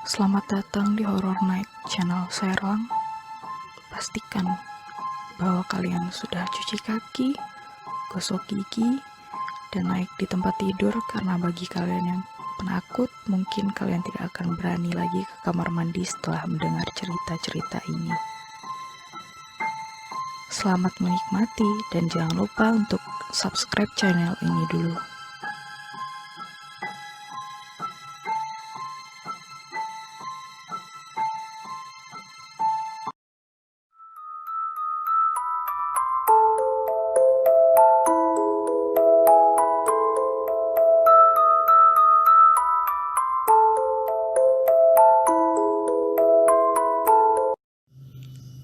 Selamat datang di Horror Night channel Serlang. Pastikan bahwa kalian sudah cuci kaki, gosok gigi, dan naik di tempat tidur karena bagi kalian yang penakut, mungkin kalian tidak akan berani lagi ke kamar mandi setelah mendengar cerita-cerita ini. Selamat menikmati dan jangan lupa untuk subscribe channel ini dulu.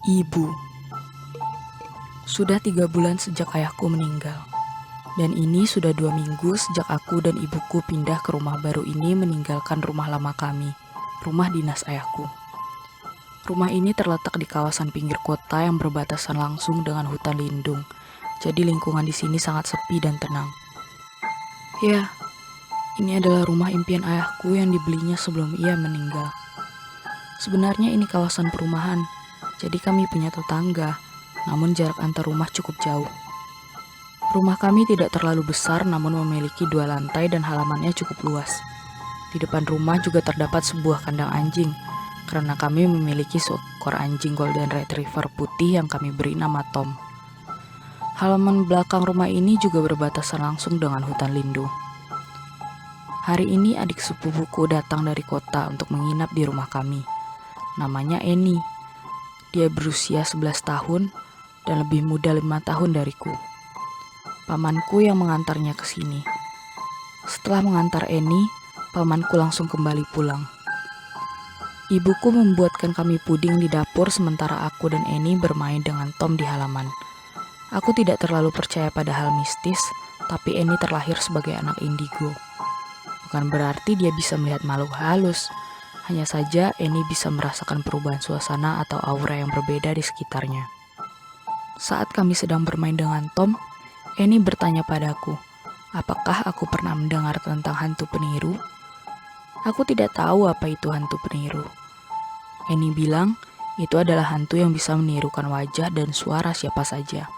Ibu. Sudah 3 bulan sejak ayahku meninggal. Dan ini sudah 2 minggu sejak aku dan ibuku pindah ke rumah baru ini meninggalkan rumah lama kami, rumah dinas ayahku. Rumah ini terletak di kawasan pinggir kota yang berbatasan langsung dengan hutan lindung. Jadi lingkungan di sini sangat sepi dan tenang. Ya, ini adalah rumah impian ayahku yang dibelinya sebelum ia meninggal. Sebenarnya ini kawasan perumahan, jadi kami punya tetangga, namun jarak antar rumah cukup jauh. Rumah kami tidak terlalu besar namun memiliki 2 lantai dan halamannya cukup luas. Di depan rumah juga terdapat sebuah kandang anjing, karena kami memiliki seekor anjing golden retriever putih yang kami beri nama Tom. Halaman belakang rumah ini juga berbatasan langsung dengan hutan lindung. Hari ini adik sepupuku datang dari kota untuk menginap di rumah kami. Namanya Eni. Dia berusia 11 tahun dan lebih muda 5 tahun dariku. Pamanku yang mengantarnya ke sini. Setelah mengantar Eni, pamanku langsung kembali pulang. Ibuku membuatkan kami puding di dapur sementara aku dan Eni bermain dengan Tom di halaman. Aku tidak terlalu percaya pada hal mistis, tapi Eni terlahir sebagai anak indigo. Bukan berarti dia bisa melihat makhluk halus. Hanya saja Eni bisa merasakan perubahan suasana atau aura yang berbeda di sekitarnya. Saat kami sedang bermain dengan Tom, Eni bertanya padaku, apakah aku pernah mendengar tentang hantu peniru? Aku tidak tahu apa itu hantu peniru. Eni bilang, itu adalah hantu yang bisa menirukan wajah dan suara siapa saja.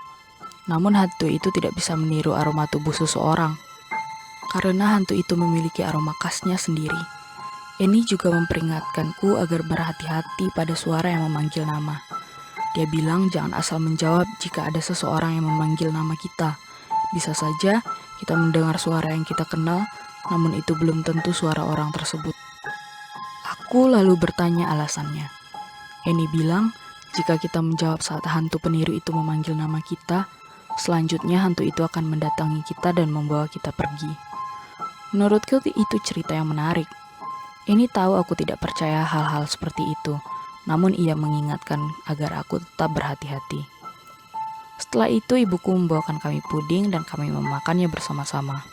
Namun hantu itu tidak bisa meniru aroma tubuh seseorang, karena hantu itu memiliki aroma khasnya sendiri. Eni juga memperingatkanku agar berhati-hati pada suara yang memanggil nama. Dia bilang jangan asal menjawab jika ada seseorang yang memanggil nama kita. Bisa saja kita mendengar suara yang kita kenal, namun itu belum tentu suara orang tersebut. Aku lalu bertanya alasannya. Eni bilang, jika kita menjawab saat hantu peniru itu memanggil nama kita, selanjutnya hantu itu akan mendatangi kita dan membawa kita pergi. Menurutku itu cerita yang menarik. Eni tahu aku tidak percaya hal-hal seperti itu, namun ia mengingatkan agar aku tetap berhati-hati. Setelah itu ibuku membawakan kami puding dan kami memakannya bersama-sama.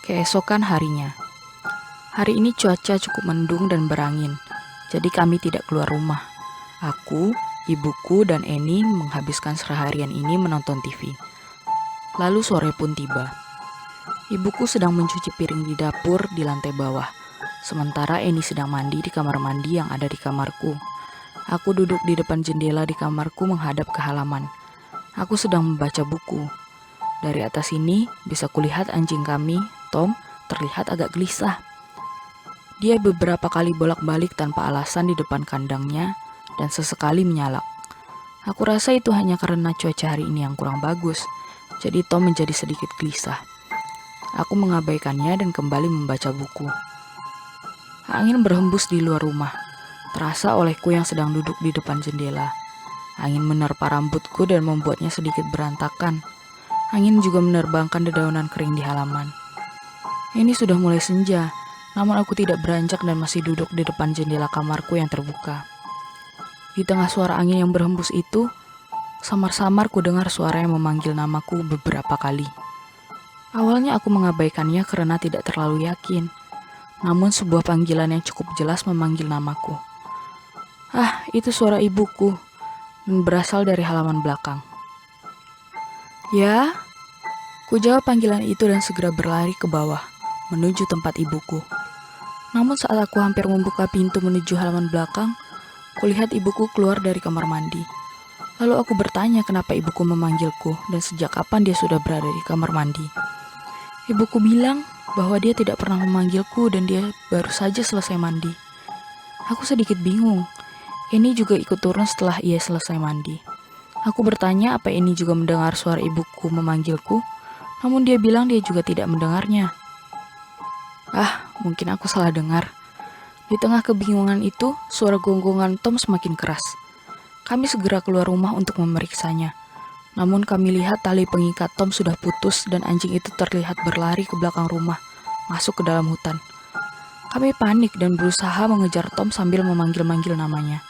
Keesokan harinya. Hari ini cuaca cukup mendung dan berangin, jadi kami tidak keluar rumah. Aku, ibuku, dan Eni menghabiskan seharian ini menonton TV. Lalu sore pun tiba. Ibuku sedang mencuci piring di dapur di lantai bawah. Sementara Eni sedang mandi di kamar mandi yang ada di kamarku. Aku duduk di depan jendela di kamarku menghadap ke halaman. Aku sedang membaca buku. Dari atas ini bisa kulihat anjing kami, Tom, terlihat agak gelisah. Dia beberapa kali bolak-balik tanpa alasan di depan kandangnya dan sesekali menyalak. Aku rasa itu hanya karena cuaca hari ini yang kurang bagus, jadi Tom menjadi sedikit gelisah. Aku mengabaikannya dan kembali membaca buku. Angin berhembus di luar rumah, terasa olehku yang sedang duduk di depan jendela. Angin menerpa rambutku dan membuatnya sedikit berantakan. Angin juga menerbangkan dedaunan kering di halaman. Ini sudah mulai senja, namun aku tidak beranjak dan masih duduk di depan jendela kamarku yang terbuka. Di tengah suara angin yang berhembus itu, samar-samar ku dengar suara yang memanggil namaku beberapa kali. Awalnya aku mengabaikannya karena tidak terlalu yakin. Namun sebuah panggilan yang cukup jelas memanggil namaku. Ah, itu suara ibuku, dan berasal dari halaman belakang. Ya, ku jawab panggilan itu dan segera berlari ke bawah, menuju tempat ibuku. Namun saat aku hampir membuka pintu menuju halaman belakang, kulihat ibuku keluar dari kamar mandi. Lalu aku bertanya kenapa ibuku memanggilku dan sejak kapan dia sudah berada di kamar mandi. Ibuku bilang bahwa dia tidak pernah memanggilku dan dia baru saja selesai mandi. Aku sedikit bingung. Eni juga ikut turun setelah ia selesai mandi. Aku bertanya apa Eni juga mendengar suara ibuku memanggilku, namun dia bilang dia juga tidak mendengarnya. Mungkin aku salah dengar. Di tengah kebingungan itu, suara gonggongan Tom semakin keras. Kami segera keluar rumah untuk memeriksanya. Namun kami lihat tali pengikat Tom sudah putus dan anjing itu terlihat berlari ke belakang rumah, masuk ke dalam hutan. Kami panik dan berusaha mengejar Tom sambil memanggil-manggil namanya.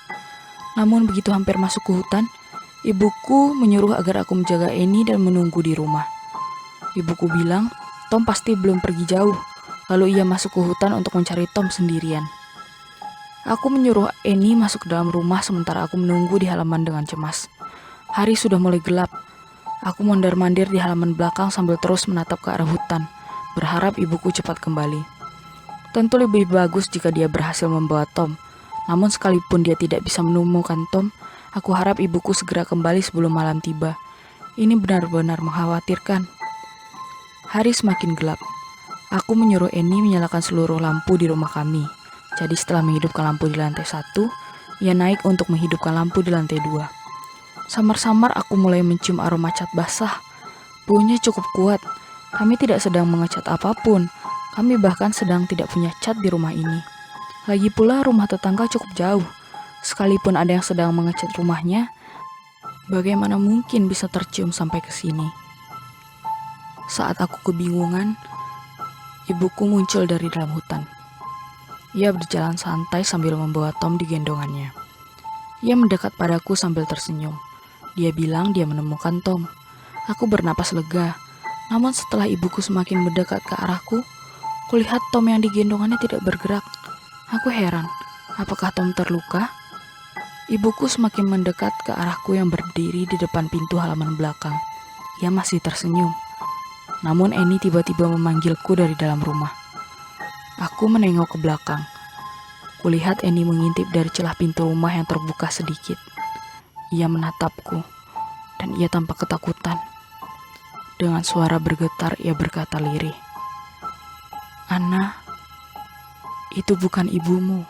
Namun begitu hampir masuk ke hutan, ibuku menyuruh agar aku menjaga Eni dan menunggu di rumah. Ibuku bilang, Tom pasti belum pergi jauh. Lalu ia masuk ke hutan untuk mencari Tom sendirian. Aku menyuruh Eni masuk ke dalam rumah sementara aku menunggu di halaman dengan cemas. Hari sudah mulai gelap. Aku mondar-mandir di halaman belakang sambil terus menatap ke arah hutan, berharap ibuku cepat kembali. Tentu lebih bagus jika dia berhasil membawa Tom. Namun sekalipun dia tidak bisa menemukan Tom, aku harap ibuku segera kembali sebelum malam tiba. Ini benar-benar mengkhawatirkan. Hari semakin gelap. Aku menyuruh Eni menyalakan seluruh lampu di rumah kami. Jadi setelah menghidupkan lampu di lantai 1, ia naik untuk menghidupkan lampu di lantai 2. Samar-samar aku mulai mencium aroma cat basah. Baunya cukup kuat. Kami tidak sedang mengecat apapun. Kami bahkan sedang tidak punya cat di rumah ini. Lagi pula rumah tetangga cukup jauh. Sekalipun ada yang sedang mengecat rumahnya, bagaimana mungkin bisa tercium sampai ke sini? Saat aku kebingungan, ibuku muncul dari dalam hutan. Ia berjalan santai sambil membawa Tom di gendongannya. Ia mendekat padaku sambil tersenyum. Dia bilang dia menemukan Tom. Aku bernapas lega. Namun setelah ibuku semakin mendekat ke arahku, kulihat Tom yang digendongannya tidak bergerak. Aku heran, apakah Tom terluka? Ibuku semakin mendekat ke arahku yang berdiri di depan pintu halaman belakang. Ia masih tersenyum. Namun Eni tiba-tiba memanggilku dari dalam rumah. Aku menengok ke belakang. Kulihat Eni mengintip dari celah pintu rumah yang terbuka sedikit. Ia menatapku, dan ia tampak ketakutan. Dengan suara bergetar, ia berkata lirih, "Ana, itu bukan ibumu."